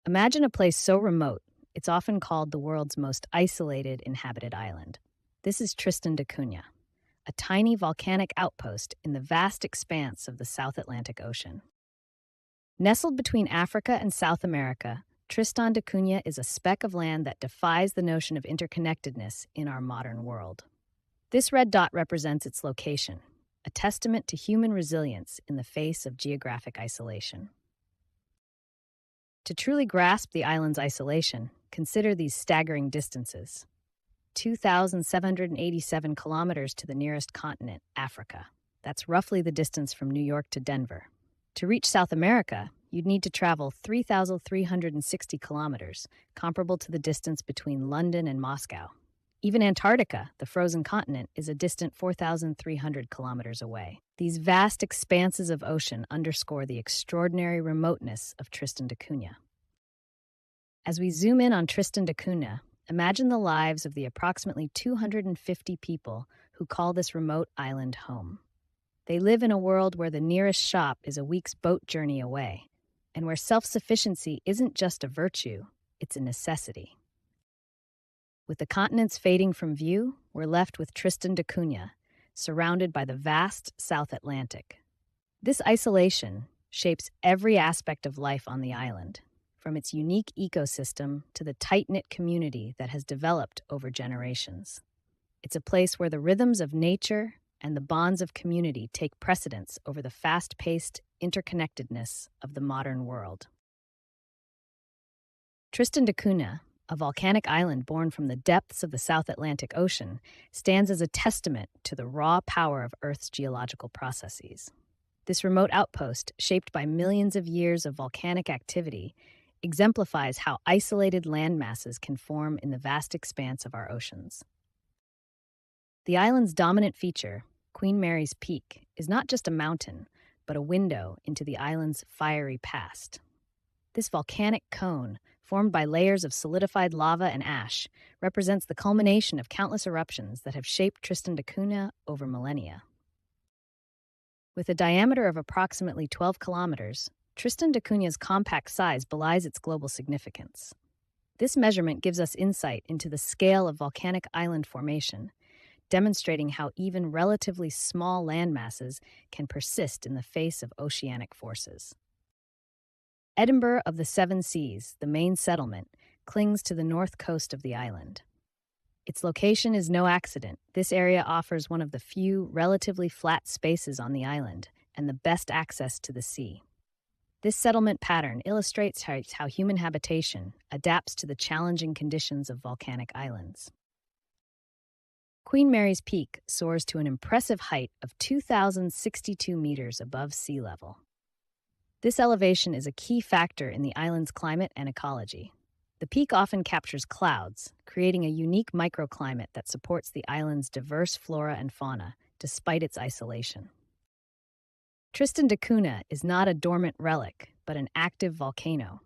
Imagine a place so remote, it's often called the world's most isolated inhabited island. This is Tristan da Cunha, a tiny volcanic outpost in the vast expanse of the South Atlantic Ocean. Nestled between Africa and South America, Tristan da Cunha is a speck of land that defies the notion of interconnectedness in our modern world. This red dot represents its location, a testament to human resilience in the face of geographic isolation. To truly grasp the island's isolation, consider these staggering distances. 2,787 kilometers to the nearest continent, Africa. That's roughly the distance from New York to Denver. To reach South America, you'd need to travel 3,360 kilometers, comparable to the distance between London and Moscow. Even Antarctica, the frozen continent, is a distant 4,300 kilometers away. These vast expanses of ocean underscore the extraordinary remoteness of Tristan da Cunha. As we zoom in on Tristan da Cunha, imagine the lives of the approximately 250 people who call this remote island home. They live in a world where the nearest shop is a week's boat journey away, and where self-sufficiency isn't just a virtue, it's a necessity. With the continents fading from view, we're left with Tristan da Cunha, surrounded by the vast South Atlantic. This isolation shapes every aspect of life on the island, from its unique ecosystem to the tight-knit community that has developed over generations. It's a place where the rhythms of nature and the bonds of community take precedence over the fast-paced interconnectedness of the modern world. Tristan da Cunha, a volcanic island born from the depths of the South Atlantic Ocean, stands as a testament to the raw power of Earth's geological processes. This remote outpost, shaped by millions of years of volcanic activity, exemplifies how isolated landmasses can form in the vast expanse of our oceans. The island's dominant feature, Queen Mary's Peak, is not just a mountain, but a window into the island's fiery past. This volcanic cone, formed by layers of solidified lava and ash, represents the culmination of countless eruptions that have shaped Tristan da Cunha over millennia. With a diameter of approximately 12 kilometers, Tristan da Cunha's compact size belies its global significance. This measurement gives us insight into the scale of volcanic island formation, demonstrating how even relatively small landmasses can persist in the face of oceanic forces. Edinburgh of the Seven Seas, the main settlement, clings to the north coast of the island. Its location is no accident. This area offers one of the few relatively flat spaces on the island and the best access to the sea. This settlement pattern illustrates how human habitation adapts to the challenging conditions of volcanic islands. Queen Mary's Peak soars to an impressive height of 2,062 meters above sea level. This elevation is a key factor in the island's climate and ecology. The peak often captures clouds, creating a unique microclimate that supports the island's diverse flora and fauna, despite its isolation. Tristan da Cunha is not a dormant relic, but an active volcano.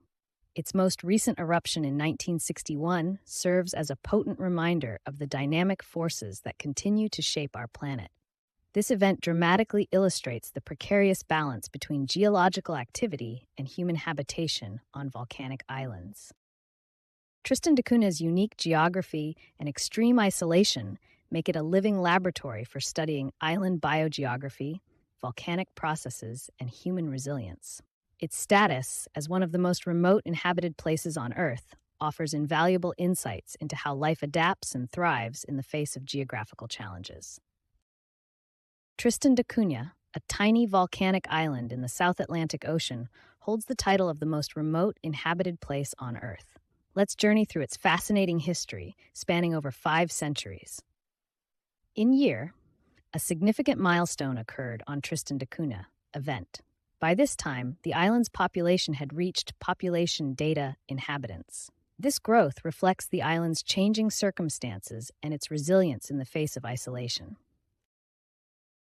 Its most recent eruption in 1961 serves as a potent reminder of the dynamic forces that continue to shape our planet. This event dramatically illustrates the precarious balance between geological activity and human habitation on volcanic islands. Tristan da Cunha's unique geography and extreme isolation make it a living laboratory for studying island biogeography, volcanic processes, and human resilience. Its status as one of the most remote inhabited places on Earth offers invaluable insights into how life adapts and thrives in the face of geographical challenges. Tristan da Cunha, a tiny volcanic island in the South Atlantic Ocean, holds the title of the most remote inhabited place on Earth. Let's journey through its fascinating history, spanning over 5 centuries. In year, a significant milestone occurred on Tristan da Cunha event. By this time, the island's population had reached population data inhabitants. This growth reflects the island's changing circumstances and its resilience in the face of isolation.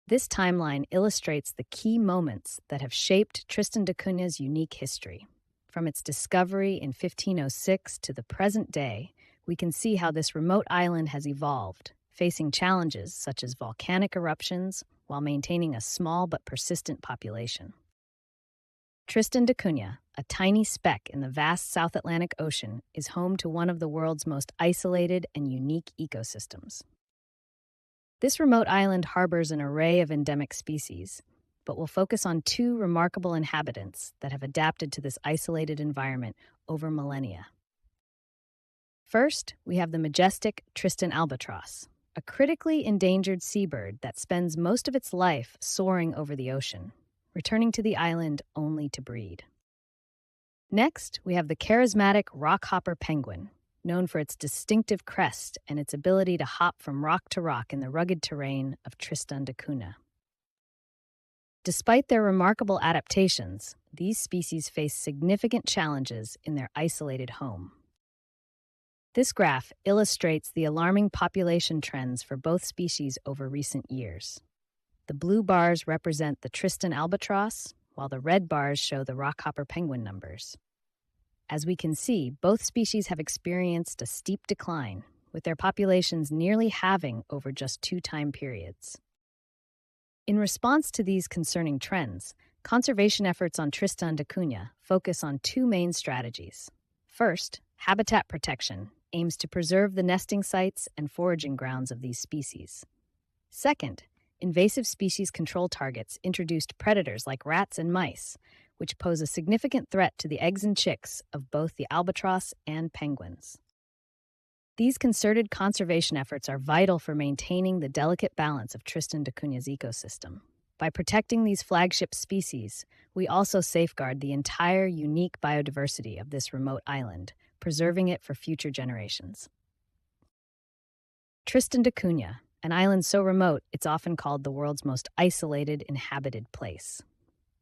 This timeline illustrates the key moments that have shaped Tristan da Cunha's unique history. From its discovery in 1506 to the present day, we can see how this remote island has evolved, facing challenges such as volcanic eruptions while maintaining a small but persistent population. Tristan da Cunha, a tiny speck in the vast South Atlantic Ocean, is home to one of the world's most isolated and unique ecosystems. This remote island harbors an array of endemic species, but we'll focus on two remarkable inhabitants that have adapted to this isolated environment over millennia. First, we have the majestic Tristan albatross, a critically endangered seabird that spends most of its life soaring over the ocean, returning to the island only to breed. Next, we have the charismatic rockhopper penguin, known for its distinctive crest and its ability to hop from rock to rock in the rugged terrain of Tristan da Cunha. Despite their remarkable adaptations, these species face significant challenges in their isolated home. This graph illustrates the alarming population trends for both species over recent years. The blue bars represent the Tristan albatross, while the red bars show the rockhopper penguin numbers. As we can see, both species have experienced a steep decline, with their populations nearly halving over just 2 time periods. In response to these concerning trends, conservation efforts on Tristan da Cunha focus on 2 main strategies. First, habitat protection aims to preserve the nesting sites and foraging grounds of these species. Second, invasive species control targets introduced predators like rats and mice, which pose a significant threat to the eggs and chicks of both the albatross and penguins. These concerted conservation efforts are vital for maintaining the delicate balance of Tristan da Cunha's ecosystem. By protecting these flagship species, we also safeguard the entire unique biodiversity of this remote island, preserving it for future generations. Tristan da Cunha, an island so remote it's often called the world's most isolated inhabited place.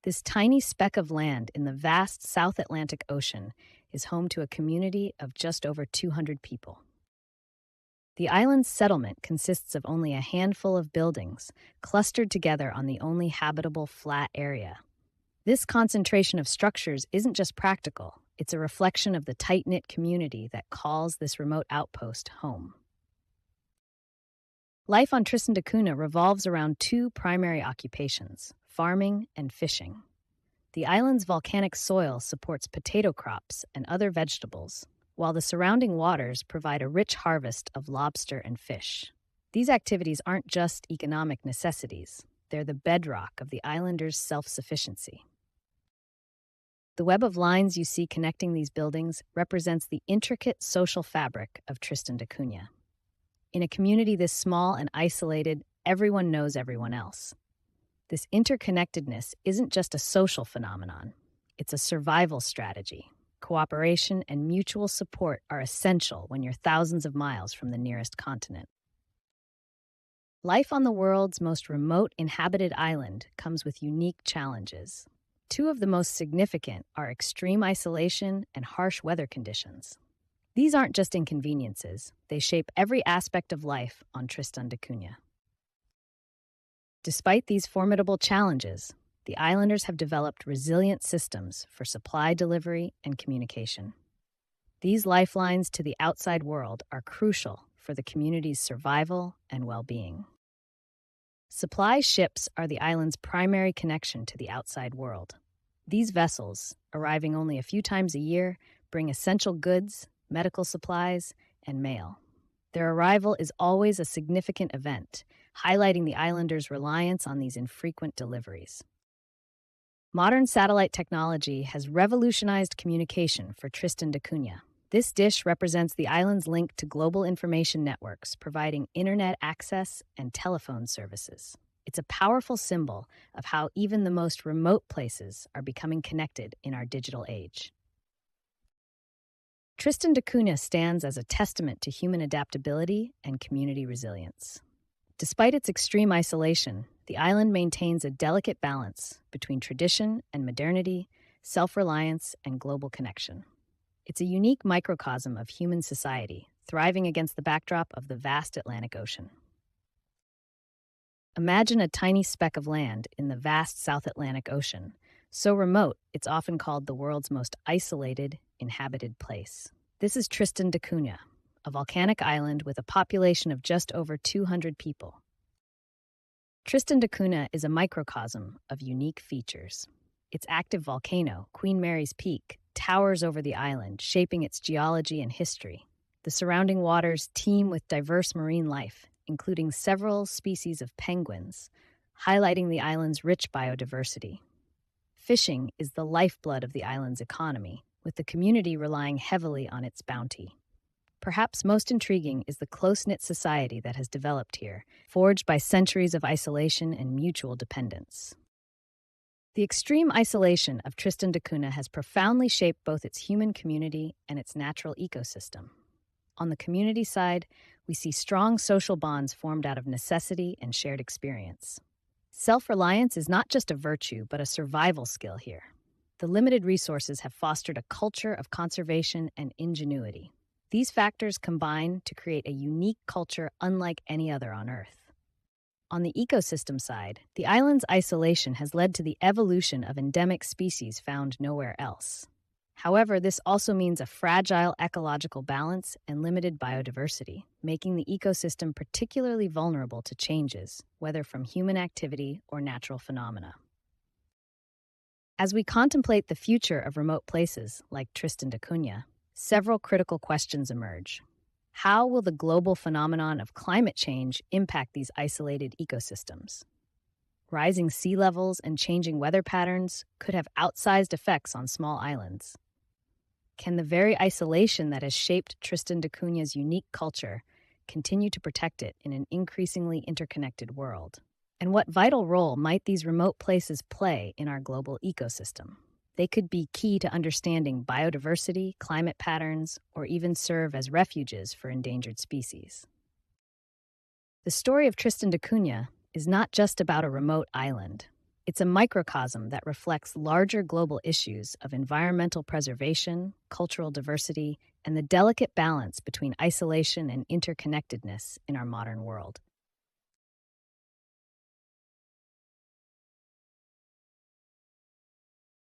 This tiny speck of land in the vast South Atlantic Ocean is home to a community of just over 200 people. The island's settlement consists of only a handful of buildings clustered together on the only habitable flat area. This concentration of structures isn't just practical, it's a reflection of the tight-knit community that calls this remote outpost home. Life on Tristan da Cunha revolves around 2 primary occupations: farming and fishing. The island's volcanic soil supports potato crops and other vegetables, while the surrounding waters provide a rich harvest of lobster and fish. These activities aren't just economic necessities, they're the bedrock of the islanders' self-sufficiency. The web of lines you see connecting these buildings represents the intricate social fabric of Tristan da Cunha. In a community this small and isolated, everyone knows everyone else. This interconnectedness isn't just a social phenomenon, it's a survival strategy. Cooperation and mutual support are essential when you're thousands of miles from the nearest continent. Life on the world's most remote inhabited island comes with unique challenges. 2 of the most significant are extreme isolation and harsh weather conditions. These aren't just inconveniences, they shape every aspect of life on Tristan da Cunha. Despite these formidable challenges, the islanders have developed resilient systems for supply delivery and communication. These lifelines to the outside world are crucial for the community's survival and well-being. Supply ships are the island's primary connection to the outside world. These vessels, arriving only a few times a year, bring essential goods, medical supplies, and mail. Their arrival is always a significant event, highlighting the islanders' reliance on these infrequent deliveries. Modern satellite technology has revolutionized communication for Tristan da Cunha. This dish represents the island's link to global information networks, providing internet access and telephone services. It's a powerful symbol of how even the most remote places are becoming connected in our digital age. Tristan da Cunha stands as a testament to human adaptability and community resilience. Despite its extreme isolation, the island maintains a delicate balance between tradition and modernity, self-reliance and global connection. It's a unique microcosm of human society, thriving against the backdrop of the vast Atlantic Ocean. Imagine a tiny speck of land in the vast South Atlantic Ocean, so remote it's often called the world's most isolated, inhabited place. This is Tristan da Cunha, a volcanic island with a population of just over 200 people. Tristan da Cunha is a microcosm of unique features. Its active volcano, Queen Mary's Peak, towers over the island, shaping its geology and history. The surrounding waters teem with diverse marine life, including several species of penguins, highlighting the island's rich biodiversity. Fishing is the lifeblood of the island's economy, with the community relying heavily on its bounty. Perhaps most intriguing is the close-knit society that has developed here, forged by centuries of isolation and mutual dependence. The extreme isolation of Tristan da Cunha has profoundly shaped both its human community and its natural ecosystem. On the community side, we see strong social bonds formed out of necessity and shared experience. Self-reliance is not just a virtue, but a survival skill here. The limited resources have fostered a culture of conservation and ingenuity. These factors combine to create a unique culture unlike any other on Earth. On the ecosystem side, the island's isolation has led to the evolution of endemic species found nowhere else. However, this also means a fragile ecological balance and limited biodiversity, making the ecosystem particularly vulnerable to changes, whether from human activity or natural phenomena. As we contemplate the future of remote places like Tristan da Cunha, several critical questions emerge. How will the global phenomenon of climate change impact these isolated ecosystems? Rising sea levels and changing weather patterns could have outsized effects on small islands. Can the very isolation that has shaped Tristan da Cunha's unique culture continue to protect it in an increasingly interconnected world? And what vital role might these remote places play in our global ecosystem? They could be key to understanding biodiversity, climate patterns, or even serve as refuges for endangered species. The story of Tristan da Cunha is not just about a remote island. It's a microcosm that reflects larger global issues of environmental preservation, cultural diversity, and the delicate balance between isolation and interconnectedness in our modern world.